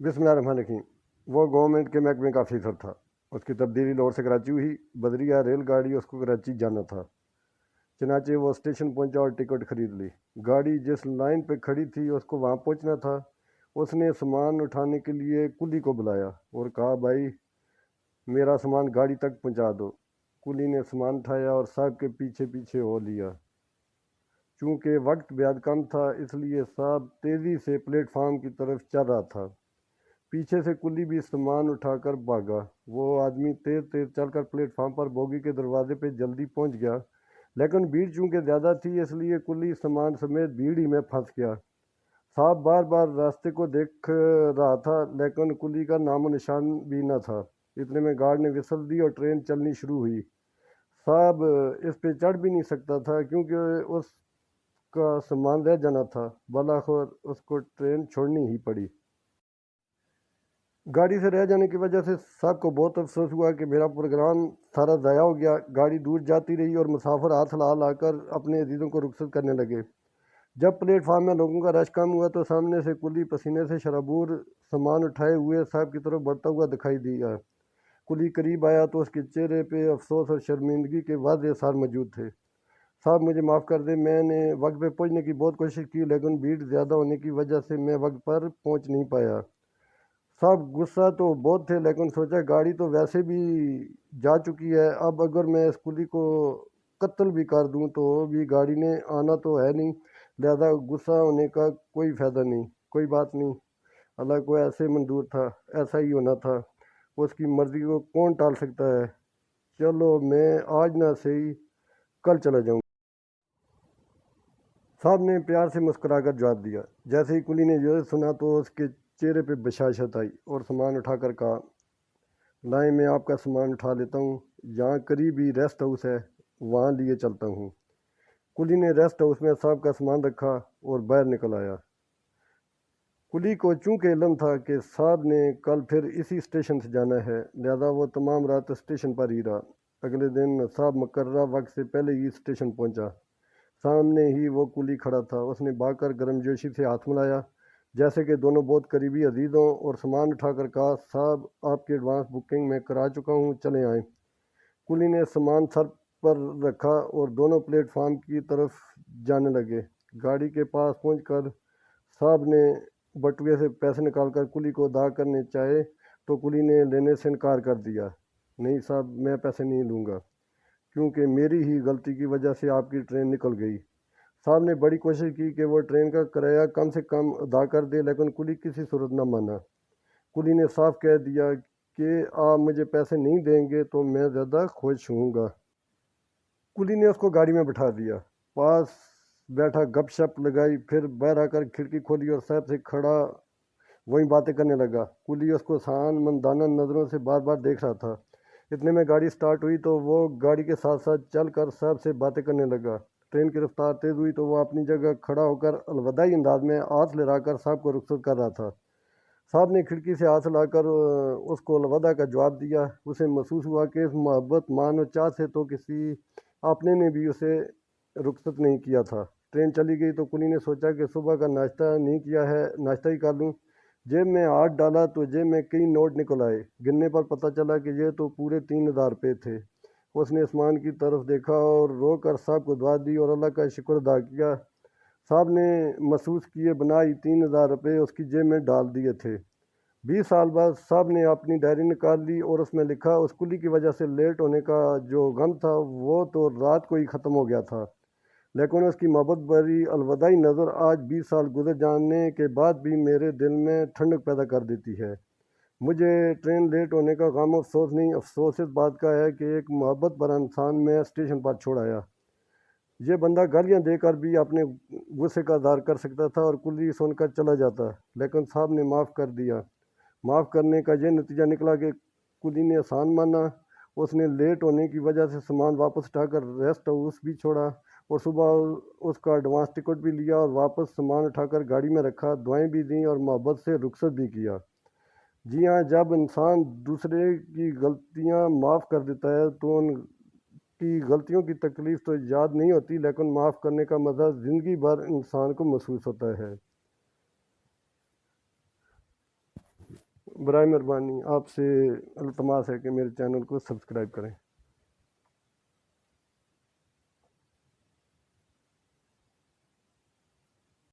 بسم اللہ الرحمن الرحیم۔ وہ گورنمنٹ کے محکمے کا آفیسر تھا۔ اس کی تبدیلی لاہور سے کراچی ہوئی۔ بدریہ ریل گاڑی اس کو کراچی جانا تھا، چنانچہ وہ اسٹیشن پہنچا اور ٹکٹ خرید لی۔ گاڑی جس لائن پہ کھڑی تھی اس کو وہاں پہنچنا تھا۔ اس نے سامان اٹھانے کے لیے کلی کو بلایا اور کہا، بھائی میرا سامان گاڑی تک پہنچا دو۔ کلی نے سامان اٹھایا اور صاحب کے پیچھے پیچھے ہو لیا۔ چونکہ وقت بیاد کم تھا اس لیے صاحب تیزی سے پلیٹ فارم کی طرف چل رہا تھا۔ پیچھے سے کلی بھی سامان اٹھا کر بھاگا۔ وہ آدمی تیز تیز چل کر پلیٹ فارم پر بوگی کے دروازے پہ جلدی پہنچ گیا، لیکن بھیڑ چونکہ زیادہ تھی اس لیے کلی سامان سمیت بھیڑ ہی میں پھنس گیا۔ صاحب بار بار راستے کو دیکھ رہا تھا لیکن کلی کا نام و نشان بھی نہ تھا۔ اتنے میں گارڈ نے وسل دی اور ٹرین چلنی شروع ہوئی۔ صاحب اس پہ چڑھ بھی نہیں سکتا تھا کیونکہ اس کا سامان رہ جانا تھا۔ بالآخر اس کو ٹرین چھوڑنی ہی پڑی۔ گاڑی سے رہ جانے کی وجہ سے صاحب کو بہت افسوس ہوا کہ میرا پروگرام سارا ضائع ہو گیا۔ گاڑی دور جاتی رہی اور مسافر ہاتھ ہلا ہلا کر اپنے عزیزوں کو رخصت کرنے لگے۔ جب پلیٹ فارم میں لوگوں کا رش کم ہوا تو سامنے سے کلی پسینے سے شرابور سامان اٹھائے ہوئے صاحب کی طرف بڑھتا ہوا دکھائی دیا۔ کلی قریب آیا تو اس کے چہرے پہ افسوس اور شرمندگی کے واضح اثار موجود تھے۔ صاحب مجھے معاف کر دیں، میں نے وقت پہ پہنچنے کی بہت کوشش کی لیکن بھیڑ زیادہ ہونے کی وجہ سے میں وقت پر پہنچ نہیں پایا۔ صاحب غصہ تو بہت تھے لیکن سوچا گاڑی تو ویسے بھی جا چکی ہے، اب اگر میں اس کلی کو قتل بھی کر دوں تو بھی گاڑی نے آنا تو ہے نہیں، لہذا غصہ ہونے کا کوئی فائدہ نہیں۔ کوئی بات نہیں، اللہ کو ایسے منظور تھا، ایسا ہی ہونا تھا، اس کی مرضی کو کون ٹال سکتا ہے۔ چلو میں آج نہ صحیح کل چلا جاؤں۔ صاحب نے پیار سے مسکرا کر جواب دیا۔ جیسے ہی کلی نے یہ سنا تو اس کے چہرے پہ بشاشت آئی اور سامان اٹھا کر کہا، لائیں میں آپ کا سامان اٹھا لیتا ہوں، یہاں قریب ہی ریسٹ ہاؤس ہے، وہاں لیے چلتا ہوں۔ کلی نے ریسٹ ہاؤس میں صاحب کا سامان رکھا اور باہر نکل آیا۔ کلی کو چونکہ علم تھا کہ صاحب نے کل پھر اسی اسٹیشن سے جانا ہے، لہذا وہ تمام رات اسٹیشن پر ہی رہا۔ اگلے دن صاحب مقررہ وقت سے پہلے ہی اسٹیشن پہنچا۔ سامنے ہی وہ کلی کھڑا تھا۔ اس نے بھاگ کر گرم جوشی سے ہاتھ ملایا جیسے کہ دونوں بہت قریبی عزیز ہوں اور سامان اٹھا کر کہا، صاحب آپ کی ایڈوانس بکنگ میں کرا چکا ہوں، چلیں آئیں۔ کلی نے سامان سر پر رکھا اور دونوں پلیٹ فارم کی طرف جانے لگے۔ گاڑی کے پاس پہنچ کر صاحب نے بٹوے سے پیسے نکال کر کلی کو ادا کرنے چاہے تو کلی نے لینے سے انکار کر دیا۔ نہیں صاحب، میں پیسے نہیں لوں گا کیونکہ میری ہی غلطی کی وجہ سے آپ کی ٹرین نکل گئی۔ صاحب نے بڑی کوشش کی کہ وہ ٹرین کا کرایہ کم سے کم ادا کر دے لیکن کلی کسی صورت نہ مانا۔ کلی نے صاف کہہ دیا کہ آپ مجھے پیسے نہیں دیں گے تو میں زیادہ خوش ہوں گا۔ کلی نے اس کو گاڑی میں بٹھا دیا، پاس بیٹھا گپ شپ لگائی، پھر باہر آ کر کھڑکی کھولی اور صاحب سے کھڑا وہیں باتیں کرنے لگا۔ کلی اس کو سان مندانہ نظروں سے بار بار دیکھ رہا تھا۔ اتنے میں گاڑی سٹارٹ ہوئی تو وہ گاڑی کے ساتھ ساتھ چل کر صاحب سے باتیں کرنے لگا۔ ٹرین کی رفتار تیز ہوئی تو وہ اپنی جگہ کھڑا ہو کر الوداعی انداز میں ہاتھ لہرا کر صاحب کو رخصت کر رہا تھا۔ صاحب نے کھڑکی سے ہاتھ لا کر اس کو الوداع کا جواب دیا۔ اسے محسوس ہوا کہ اس محبت مان و چاہ سے تو کسی اپنے نے بھی اسے رخصت نہیں کیا تھا۔ ٹرین چلی گئی تو کلی نے سوچا کہ صبح کا ناشتہ نہیں کیا ہے، ناشتہ ہی کر لوں۔ جیب میں ہاتھ ڈالا تو جیب میں کئی نوٹ نکل آئے۔ گننے پر پتہ چلا کہ یہ تو پورے 3,000 روپے تھے۔ اس نے آسمان کی طرف دیکھا اور رو کر صاحب کو دعا دی اور اللہ کا شکر ادا کیا۔ صاحب نے محسوس کیے بنا ہی 3,000 روپے اس کی جیب میں ڈال دیے تھے۔ 20 سال بعد صاحب نے اپنی ڈائری نکال لی اور اس میں لکھا، اس کلی کی وجہ سے لیٹ ہونے کا جو غم تھا وہ تو رات کو ہی ختم ہو گیا تھا، لیکن اس کی محبت بھری الوداعی نظر آج 20 سال گزر جانے کے بعد بھی میرے دل میں ٹھنڈک پیدا کر دیتی ہے۔ مجھے ٹرین لیٹ ہونے کا غم افسوس نہیں، افسوس اس بات کا ہے کہ ایک محبت بھرا انسان میں اسٹیشن پر چھوڑ آیا۔ یہ بندہ گالیاں دے کر بھی اپنے غصے کا اظہار کر سکتا تھا اور کلی سن کر چلا جاتا، لیکن صاحب نے معاف کر دیا۔ معاف کرنے کا یہ نتیجہ نکلا کہ کلی نے احسان مانا۔ اس نے لیٹ ہونے کی وجہ سے سامان واپس اٹھا کر ریسٹ ہاؤس بھی چھوڑا اور صبح اس کا ایڈوانس ٹکٹ بھی لیا اور واپس سامان اٹھا کر گاڑی میں رکھا، دعائیں بھی دیں اور محبت سے رخصت بھی کیا۔ جی ہاں، جب انسان دوسرے کی غلطیاں معاف کر دیتا ہے تو ان کی غلطیوں کی تکلیف تو یاد نہیں ہوتی لیکن معاف کرنے کا مزہ زندگی بھر انسان کو محسوس ہوتا ہے۔ برائے مہربانی آپ سے التماس ہے کہ میرے چینل کو سبسکرائب کریں۔